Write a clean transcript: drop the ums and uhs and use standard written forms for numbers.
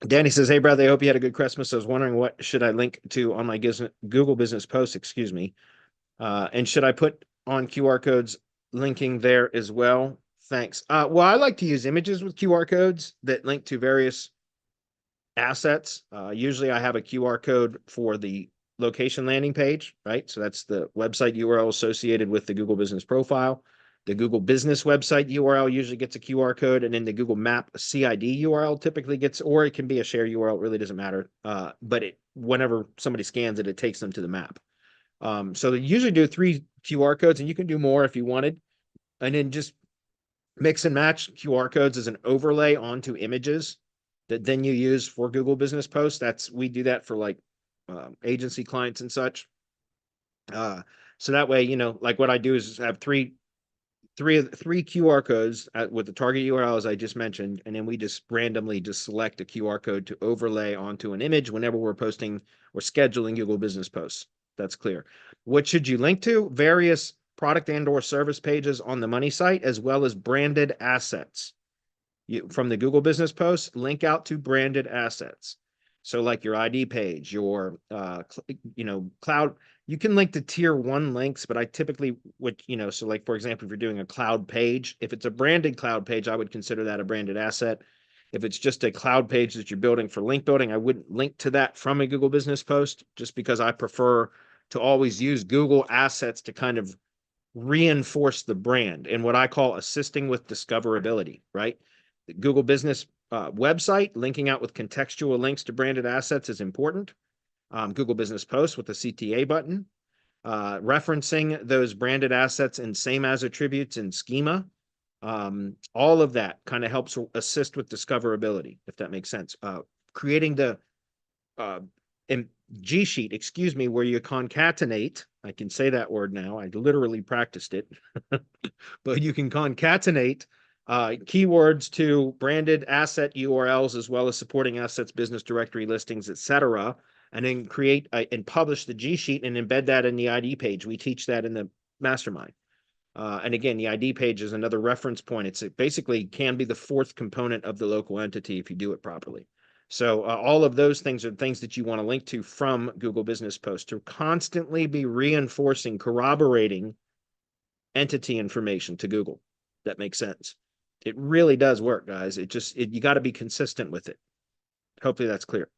Danny says, "Hey, brother, I hope you had a good Christmas. I was wondering what should I link to on my Google Business Post, excuse me. And should I put on QR codes linking there as well? Thanks. Well, I like to use images with QR codes that link to various assets. Usually I have a QR code for the location landing page, right? So that's the website URL associated with the Google Business profile. The Google Business website URL usually gets a QR code, and then the Google Map CID URL typically gets, or it can be a share URL. It really doesn't matter. But whenever somebody scans it, it takes them to the map. So they usually do 3 QR codes, and you can do more if you wanted, and then just mix and match QR codes as an overlay onto images that then you use for Google Business Posts. We do that for like agency clients and such. So that way, like what I do is have three QR codes with the target URLs I just mentioned, and then we just randomly just select a QR code to overlay onto an image whenever we're posting or scheduling Google Business Posts. That's clear. What should you link to? Various product and/or service pages on the money site, as well as branded assets. From the Google Business Post, link out to branded assets. So like your ID page, your cloud. You can link to tier 1 links, but I typically would, so like for example, if you're doing a cloud page, if it's a branded cloud page, I would consider that a branded asset. If it's just a cloud page that you're building for link building, I wouldn't link to that from a Google Business Post, just because I prefer to always use Google assets to kind of reinforce the brand and what I call assisting with discoverability, right? The Google Business website, linking out with contextual links to branded assets is important. Google Business Post with the CTA button, referencing those branded assets in same as attributes and schema. All of that kind of helps assist with discoverability, if that makes sense. Creating the G sheet, excuse me, where you concatenate. I can say that word now. I literally practiced it, but you can concatenate keywords to branded asset URLs, as well as supporting assets, business directory listings, etc., and then create and publish the G sheet and embed that in the ID page. We teach that in the mastermind. And again, the ID page is another reference point. It basically can be the 4th component of the local entity if you do it properly. So all of those things are things that you want to link to from Google Business Post to constantly be reinforcing, corroborating entity information to Google. That makes sense. It really does work, guys. You got to be consistent with it. Hopefully that's clear.